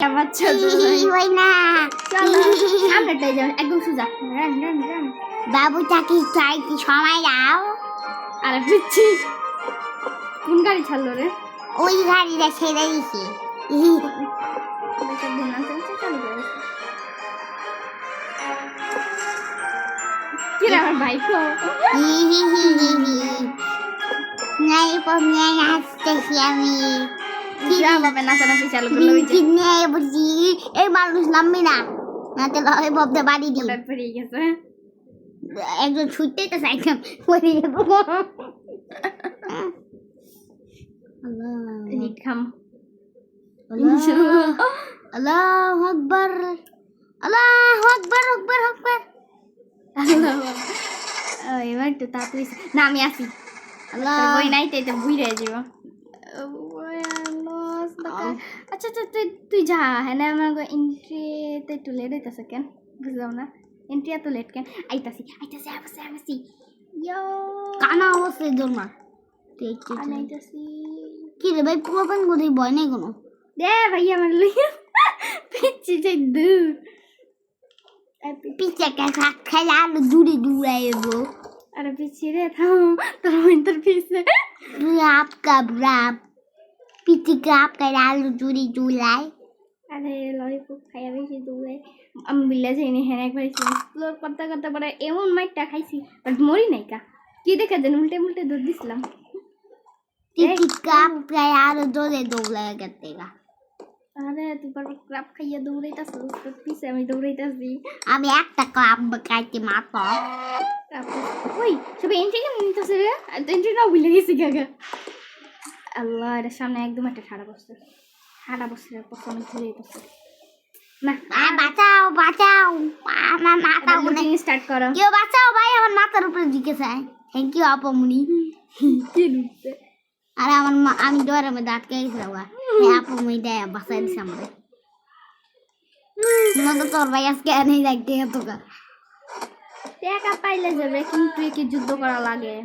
আমার ছোট ওই না চলো সামনেটাই যাও একদম সোজা রান রান রান বাবু চাকি চাইছি সময় দাও আরে পিচ্ছি কোন গাড়ি ছাড়লো রে ওই গাড়িটা ছেড়ে দিছি কি রে আমার ভাই তো নাই পমিয়ে নাচতেছি আমি যা বাবা নাচানাচি চালু করলো ওই যে কিনে বুঝি এই মানুষ নামবি না নাতে লয় ববদে বাড়ি দি ওটা পড়ে গেছে একজন ছুটতেই তো চাইতাম পড়ে যাবো লিড খাম আল্লাহু আকবার আল্লাহু আকবার আকবার আকবার এবার তো তাড়াতাড়ি না আমি আসি আল্লাহ বই নাই তো বুঝে যাব আচ্ছা আচ্ছা তুই যা হ্যাঁ না আমার এন্ট্রিতে একটু লেট হইতেছে কেন বুঝলাম না এন্ট্রি এত লেট কেন আইতাছি আইতাছি ইয়ো কানা অবশ্যই জন্মা আনাইতাছি কি রে ভাই প্রবন করে ভয় নেই কোনো দে ভাই আমার লইয়া পিচ্ছি যাই দূর পিছে কা খেলা দূরে দূরে আইবো আরে পিচ্ছি রে থাম তোর মইন্তর পিছে রাপ কাপ রাপ পিছে কাপ খেলা দূরে দূরে আরে ললিপপ খাইয়া বেশি দূরে আমি বিল্লা যাইনি হ্যাঁ একবার এক্সপ্লোর করতে করতে পরে এমন মাইটটা খাইছি বাট মরি নাই কা কি দেখে দেন উল্টে উল্টে দৌড় দিছিলাম পিছে কাপ খেলা দূরে দৌড়ে গেতে গা আরে তুই বারবার ক্রাপ খাইয়া দৌড়াইতাছিস তোর পিছে আমি দৌড়াইতাছি আমি একটা কাপ খাইতে মাত্র ওই সবাই এন্ট্রি কেমন নিতেছে রে এন্ট্রি না ভুলে গেছি গাগা আল্লাহ এর সামনে একদম একটা ঠাড়া বসছে পর আমি ঘুরে যেতেছে না বাঁচাও বাঁচাও আমার মাথা লুটিং স্টার্ট করো কেউ বাঁচাও ভাই আমার মাথার উপরে ঝুঁকে যায় থ্যাংক ইউ আপামনি কি লুটছে আর আমার আমি ডরে মধ্যে আটকে গেছিলাম আপামনি দেয় বাঁচাই দিছে আমাদের মতো তোর ভাই আজকে এনেই দেখতে তোকা টাকা পাইলে যাবে কিন্তু কি যুদ্ধ করা লাগে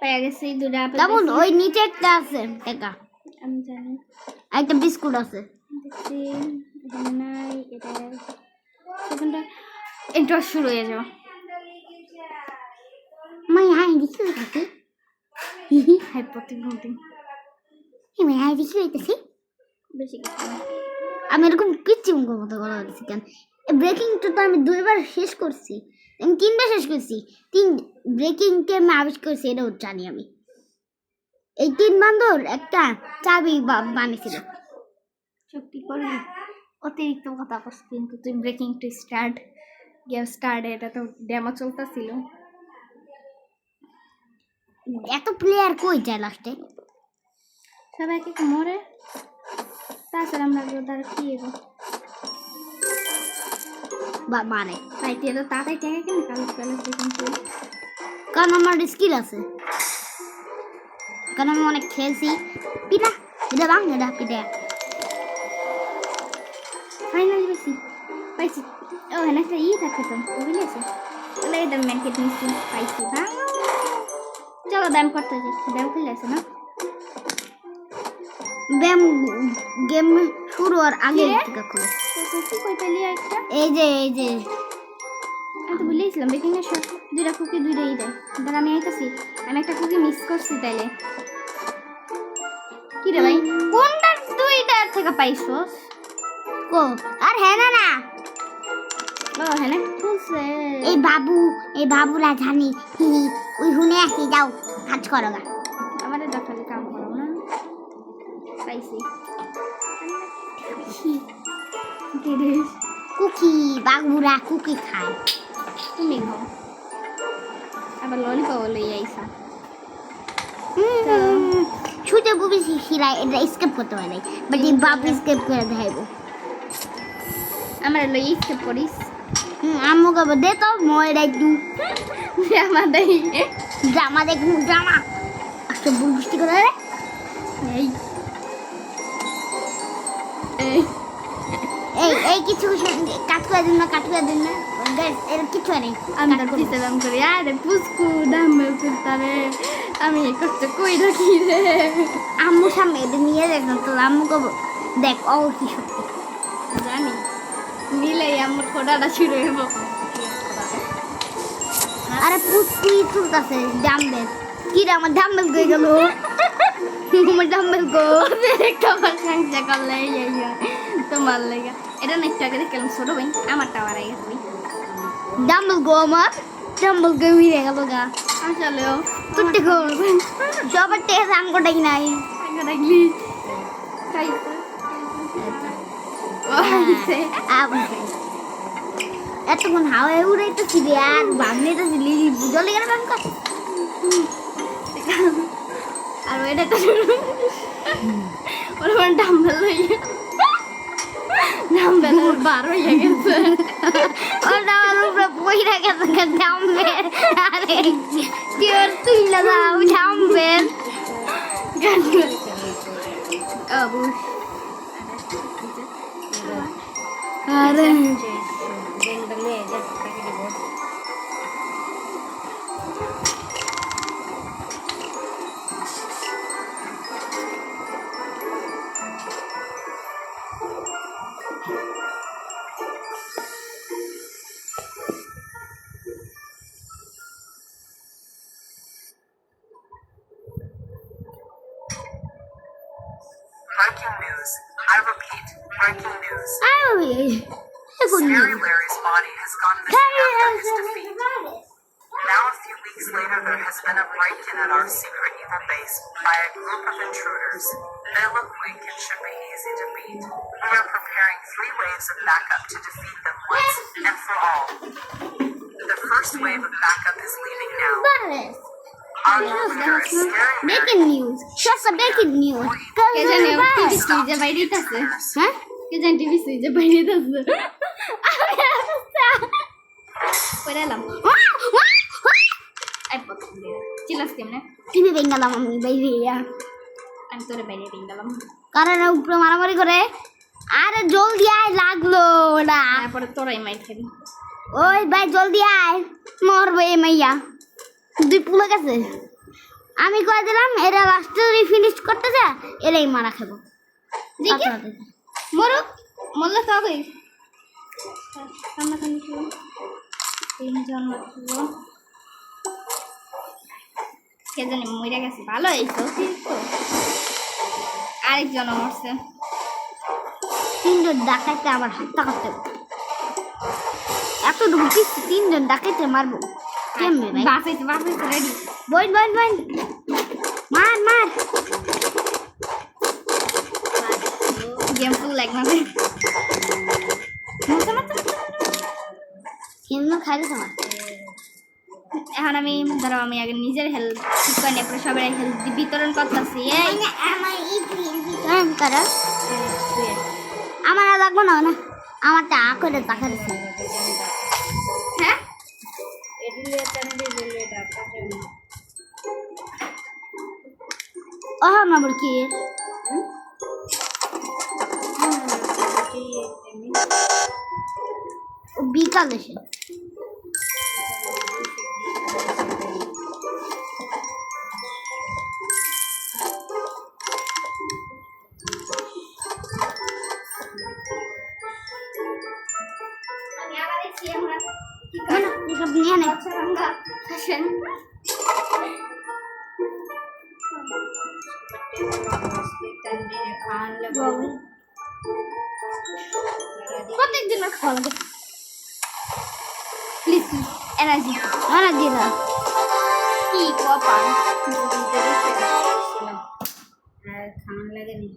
পেয়ে গেছি দুটা তেমন ওই নিচে একটা আছে টাকা আমি জানি একটা বিস্কুট আছে দেখছি এখানে নাই এটা সেখানটা ইন্ট্রো শুরু হয়ে যাও মাই হাই দেখি হইতেছি হাই প্রতিভূতি মাই হাই দেখি হইতেছি বেশি কিছু না আমি এরকম কিচ্ছু মুখের মতো গলা হচ্ছে কেন ব্রেকিং তো আমি দুইবার শেষ করছি আমি তিনবার শেষ করছি ব্রেকিংকে আমি আবিষ্কার করছি এটাও জানি আমি এই 3 বন্ধর একটা চাবি বানিয়েছিল চুক্তি করবি অতিরিক্ত কথা বলছ কিন্তু তুই breaking to start game start এটা তো ডেমো চলতেছিল এত প্লেয়ার কই যায় লাস্টে সবাইকে মরে তাছাড়া আমরা তার কি এগো বা মারে তাই তুই তো তাড়াতাড়ি টাকা কেন কালো কিন্তু কারণ আমার স্কিল আছে কারণ আমি অনেক খেলছি পিটা এটা বাং এটা পিটা ফাইনালি পাইছি ও হ্যাঁ একটা থাকে তো বুঝেছি তাহলে এটা ম্যানকেট নিচ্ছি পাইছি ভাঙ চলো ব্যায়াম করতে যাই ব্যায়াম খুলে আছে না ব্যায়াম গেম শুরু হওয়ার আগে থেকে খুলে কুকি কই পেলি একটা এই যে আমি তো ভুলেছিলাম বেকিং এর সব দুইটা কুকি দুইটাই দেয় দাঁড়া আমি আইতাছি আমি একটা কুকি মিস করছি তাইলে কি রে ভাই কোনটা দুইটা থেকে পাইছস কো আর হ্যাঁ না ও হ্যাঁ না খুলছে এই বাবুরা জানি ওই হুনে আসি যাও কাজ করো গা আমাদের দরকারে কাম করো না পাইছি কুকি বাবুরা কুকি খায় তুমি খাও আবার ললিপপ লই আইসা ছুটে গুবি শিলাই এটা স্কেপ করতে পারে বাট এই বাবু স্কেপ করে দেখাইবো আমরা লই স্কেপ করিস আম্মু কবে দে তো ময়রা একটু জামা দেই জামা দেখু জামা আচ্ছা বুল বৃষ্টি করে রে এই এই এই কিছু কাট করে দিন না গাইস এর কিছু নেই আমি তো দিতে দাম করি আরে পুষ্কু দাম করতে আমি এই কষ্ট কই রাখি রে আম্মু সামনে এদের নিয়ে দেখলাম তো আম্মু কব দেখ ও কি সত্যি জানি নিলে আমার খোদাটা শুরু হইব আরে পুষ্পুই তুলতাছে ডাম্বেল কি রে আমার ডাম্বেল কই গেল আমার ডাম্বেল গো একটা প্রশংসা করলে এই তোমার লেগে এটা না একটু আগে দেখলাম ছোট ভাই আমার টাওয়ার আগে তুই ডাম্বেল গো আমার ডাম্বেল গো উড়ে গেল গা আসলেও তুই গো সবার টেস্ট আঙ্গুটাই নাই আগে রাখলি খাইছে ওইছে এতক্ষণ হাওয়ায় উড়াইতেছি রে আর ভাবনাইতেছি লিলি জলে গেলে ব্যাংক আর ওইটা তো ওর মানে ডাম্বেল হইয়া ডাম্বেল বার হইয়া গেছে ওটা আমার উপরে পইরা গেছে ডাম্বেল আরে টিয়ার তুইলা দাও ডাম্বেল অবুশ আরে Breaking news. I repeat, breaking news. আরে এখন Scary Larry's body has gone missing after his defeat. Now, a few weeks later, there has been a break-in at our secret evil base by a group of intruders. They look weak and should be easy to beat. We are preparing 3 waves of backup to defeat them once and for all. The first wave of backup is leaving now. Our leader is Scary breaking Larry. News সব breaking news কে জানে TV সুইচে বাইরে আছে হ্যাঁ কে জানে TV সুইচে বাইরে আছে পরে এলাম আই প্রথম চিলাস কেমনে টিভি বেঙ্গালাম আমি বাইরে আমি তোরে বাইরে দিয়ে গেলাম কারণ উপরে মারামারি করে আরে জলদি আয় লাগলো ওটা তারপরে তোরাই মাইর খাবি ওই ভাই জলদি আয় মরবে এ মাইয়া দুই পুলে গেছে আমি কয়ে দিলাম এরা লাস্টে ফিনিশ করতে যা এরাই মারা খাবো দেখি মরুক মরলে তো আগেই কান্না কান্না ছিল 3 জন ছিল কে জানি মরে গেছে ভালো হয়েছে কিন্তু আরেকজন মরছে 3 জন ডাকাইতে আবার হত্যা করতে হবে। এত ঢুকিস 3 জন ডাকাইতে মারবো কেমনে ভাই বাসাইতে রেডি বইন বইন বইন মার মার গেম ফুল লাগ না দে কেমন খাইলে তোমার এখন আমি ধরো আমি আগে নিজের হেলথ ঠিক করে নিয়ে সবাই হেলথ বিতরণ করতেছি এই কেমন করা আমার আর লাগবো না না আমারটা আ করে টাকা দিচ্ছে হ্যাঁ ও আমার বল কি ও বিকাল এসে আমি আবার দেখছি এখন কি না, না, এসব নিয়ে নে ফ্যাশন প্রত্যেকদিনের খাওয়া লাগে প্লিজ এনার্জি না দিদা কি কপা খাওয়ান লাগেনি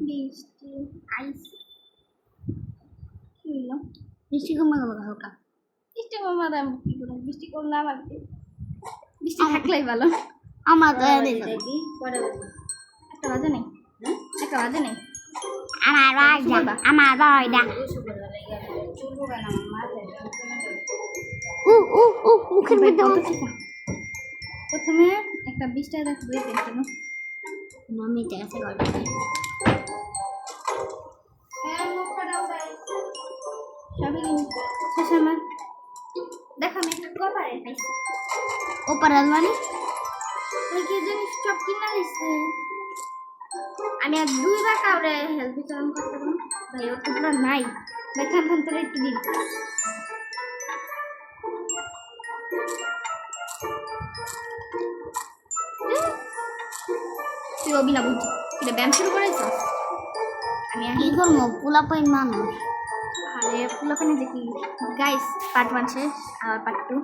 বৃষ্টি আইস কি হলো মিষ্টি কমে গেল হালকা বৃষ্টি কমা দাম কি করে বৃষ্টি কম না লাগবে বৃষ্টি থাকলেই ভালো আমার তো একটা বাজে নেই একটা বাজে নেই আমার বাড়িটা আমার বাড়িটা মুখের মধ্যে প্রথমে একটা 20 টাকা দিয়ে পেয়েছিল মামি দেখে গল্প সবই শেষ আমার দেখো আমি একটা কপারে পাইছি। ওপারাল মানে ওই কে জানি সব কিনা দিচ্ছে। আমি আর দুইবার কাউরে হেল্প বিতরণ করতে পারবো ভাই, ওর তো পুরো নাই। ভাই থাম থাম, তোরা একটু দিন। তুই অবিনা বুঝছি তুই ব্যায়াম শুরু করেছিস। আমি কি করবো পোলাপাই মানুষ আরে ফুলাপানি দেখি গাইস, পার্ট 1 শেষ, আর পার্ট 2